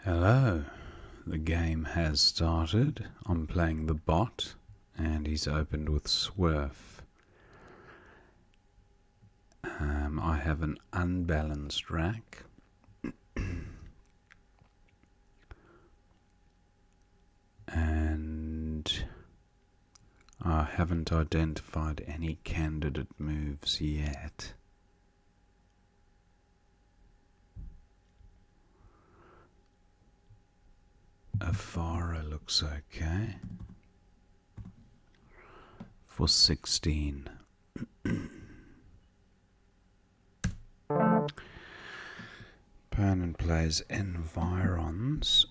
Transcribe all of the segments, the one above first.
Hello, the game has started. I'm playing the bot and he's opened with Swerve. I have an unbalanced rack. And I haven't identified any candidate moves yet. Afara looks okay. For 16. Opponent plays environs.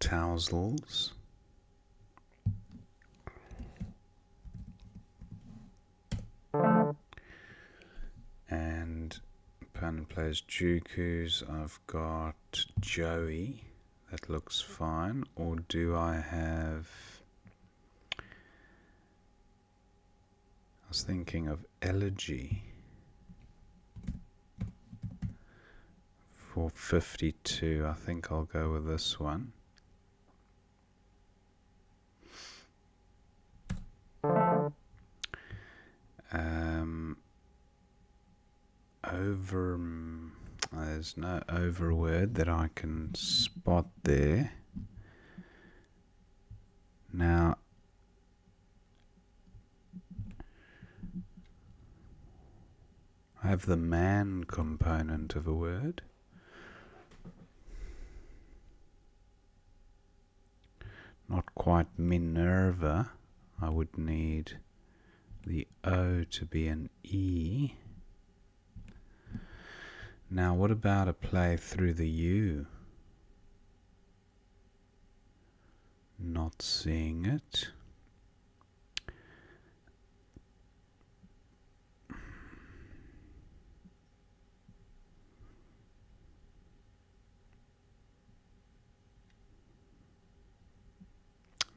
Tousles. And opponent plays Jukus. I've got Joey. That looks fine. Or do I have... I was thinking of Elegy. For 52, I think I'll go with this one. There's no over word that I can spot there. Now, I have the man component of a word. Not quite Minerva. I would need the O to be an E. Now, what about a play through the U? Not seeing it.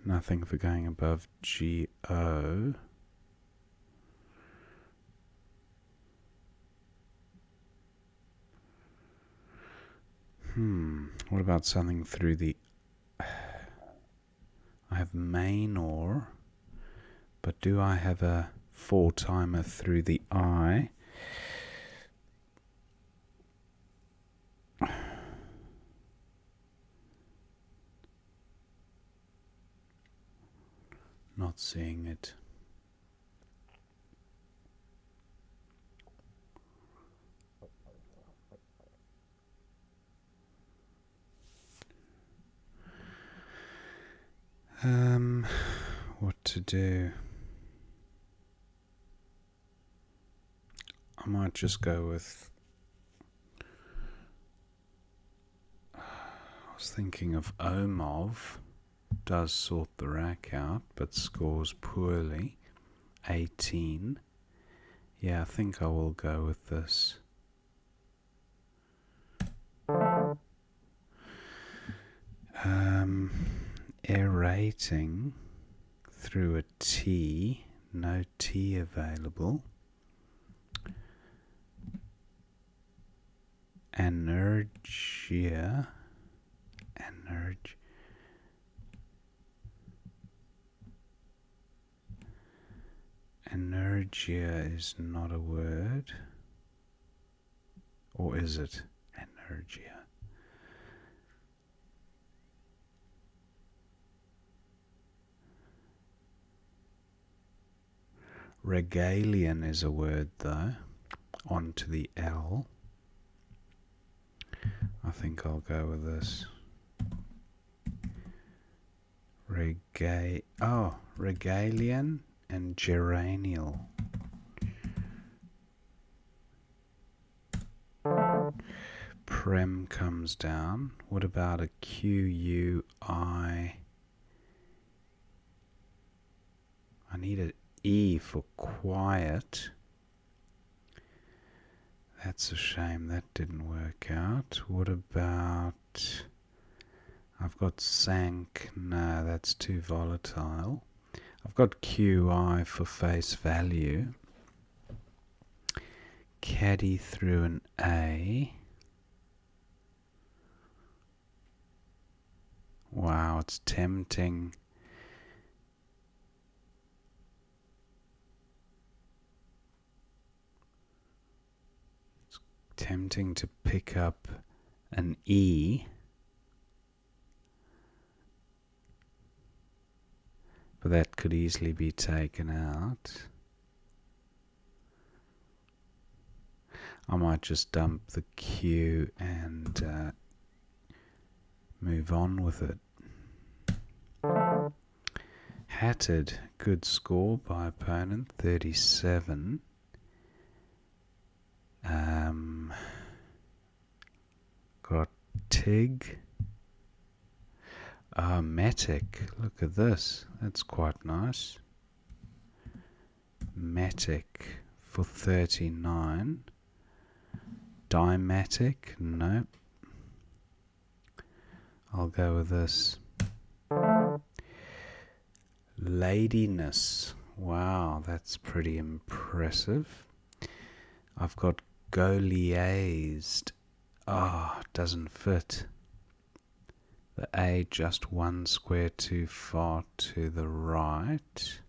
Nothing for going above G-O. What about something through the... I have Manor, but do I have a four-timer through the I? Not seeing it. What to do? I might just go with... I was thinking of Omov. Does sort the rack out, but scores poorly. 18. Yeah, I think I will go with this. Aerating through a T. No T available. Energia. Energia is not a word. Or is it? Energia. Regalian is a word though. On to the L. I think I'll go with this. Regalian and geranial. Prem comes down. What about a QUI? I need an E for quiet. That's a shame that didn't work out. What about... I've got sank. No, that's too volatile. I've got QI for face value. Caddy through an A. Wow, it's tempting. It's tempting to pick up an E. But that could easily be taken out. I might just dump the Q and move on with it. Hatted, good score by opponent, 37. Got Tig. Matic, look at this, that's quite nice. Matic for 39. Dimatic, no. I'll go with this. Ladiness, wow, that's pretty impressive. I've got Goliazed. Doesn't fit. The A just one square too far to the right.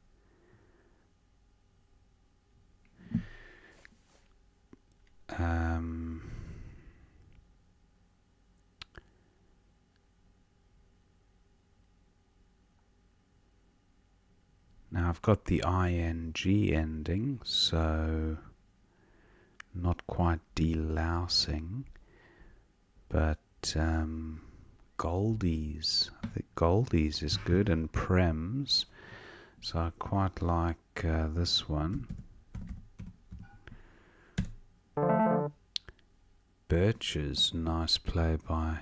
Now I've got the ing ending, so not quite delousing, but Goldies. I think Goldies is good, and Prems. So I quite like this one. Birches, nice play by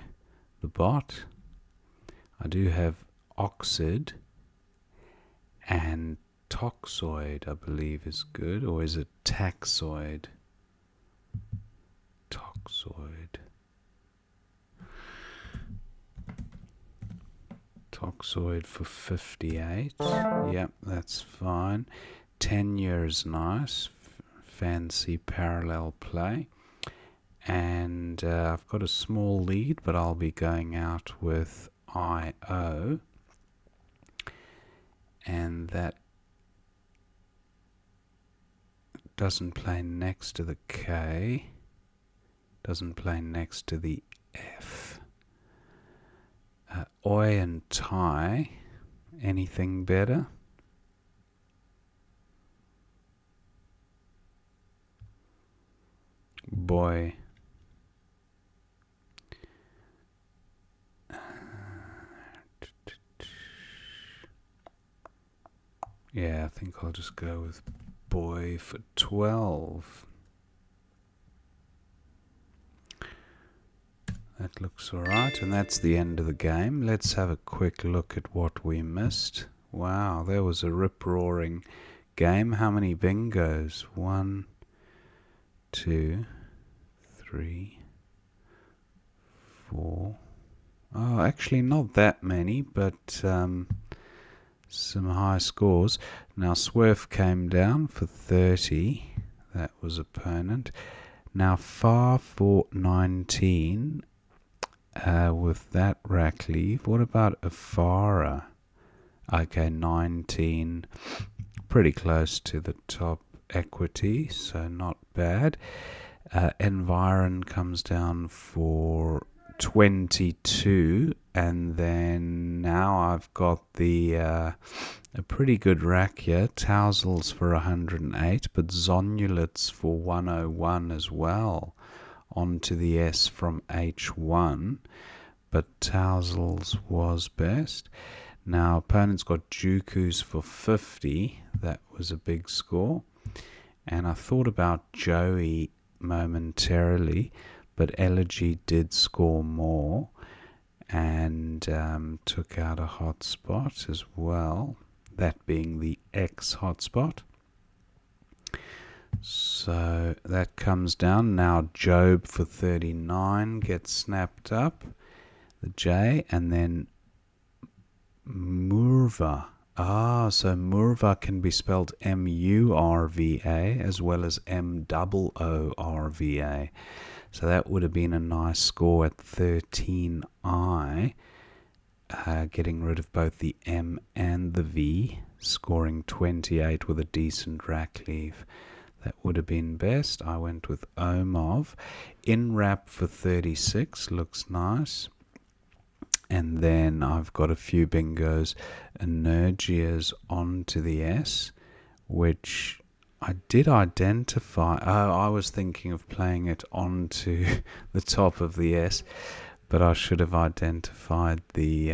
the bot. I do have Oxid, and Toxoid, I believe, is good. Or is it Taxoid? Toxoid. Toxoid for 58. Yep, that's fine. Tenure's nice. Fancy parallel play. And I've got a small lead, but I'll be going out with IO. And that doesn't play next to the K. Doesn't play next to the F. Oi and Tai. Anything better? Boy. Yeah, I think I'll just go with boy for 12. That looks alright, and that's the end of the game. Let's have a quick look at what we missed. Wow, there was a rip-roaring game. How many bingos? 1, 2, 3, 4. Oh, actually not that many, but some high scores. Now Swerve came down for 30. That was opponent. Now Far for 19 with that rack leave. What about Afara? Okay, 19. Pretty close to the top equity, so not bad. Environ comes down for 22, and then now I've got the a pretty good rack here. Tousles for 108, but Zonulets for 101 as well. Onto the S from H1, but Tousles was best. Now opponent's got Jukus for 50. That was a big score. And I thought about Joey momentarily, but Elegy did score more and took out a hotspot as well, that being the X hotspot. So that comes down. Now Job for 39 gets snapped up, the J, and then Murva. Ah, so Murva can be spelled M-U-R-V-A as well as M-O-O-R-V-A. So that would have been a nice score at 13i, getting rid of both the M and the V, scoring 28 with a decent rack leave. That would have been best. I went with Omov. In wrap for 36, looks nice. And then I've got a few bingos. Energias onto the S, which I did identify. Oh, I was thinking of playing it onto the top of the S, but I should have identified the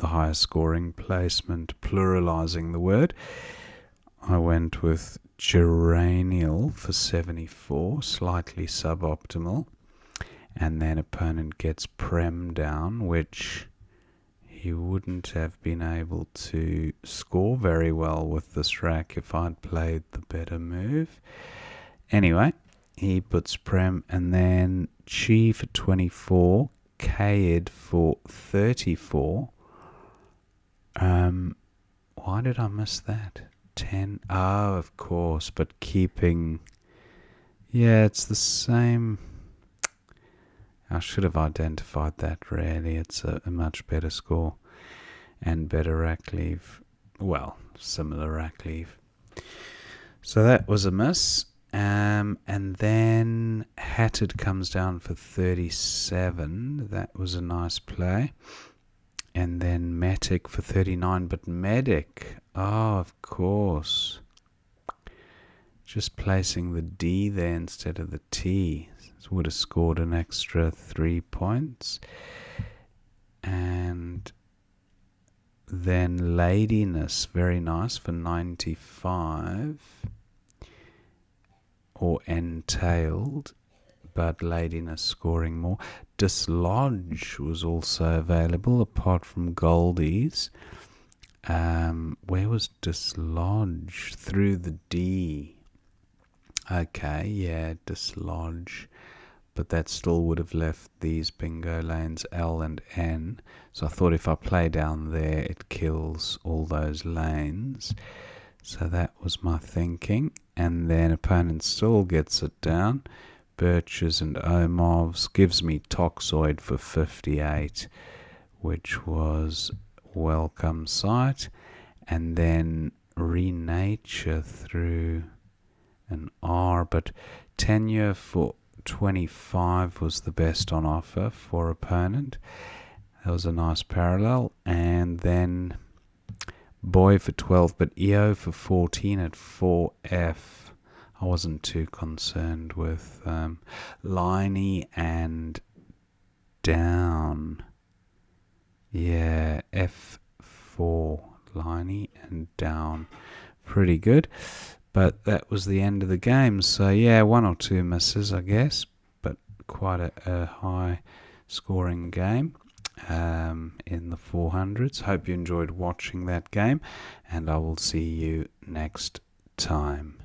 higher scoring placement, pluralizing the word. I went with geranial for 74, slightly suboptimal. And then opponent gets prem down, which he wouldn't have been able to score very well with this rack if I'd played the better move. Anyway, he puts prem, and then chi for 24, Kaid for 34. Why did I miss that? 10. Oh, of course, but keeping... Yeah, it's the same... I should have identified that, really. It's a much better score and better rack leave. Well, similar rack leave. So that was a miss. And then Hatted comes down for 37. That was a nice play. And then Matic for 39. But Medic, oh, of course. Just placing the D there instead of the T. Would have scored an extra 3 points. And then Ladiness, very nice for 95. Or Entailed, but Ladiness scoring more. Dislodge was also available apart from Goldies. Where was Dislodge? Through the D. Okay, yeah, Dislodge. But that still would have left these bingo lanes L and N. So I thought if I play down there, it kills all those lanes. So that was my thinking. And then opponent still gets it down. Birches and Omovs gives me Toxoid for 58, which was welcome sight. And then Renature through an R, but Tenure for 25 was the best on offer for opponent. That was a nice parallel. And then Boy for 12, but EO for 14 at 4F. I wasn't too concerned with Liney and down. Yeah, F4. Liney and down. Pretty good. But that was the end of the game. So, yeah, 1 or 2 misses, I guess. But quite a high scoring game in the 400s. Hope you enjoyed watching that game. And I will see you next time.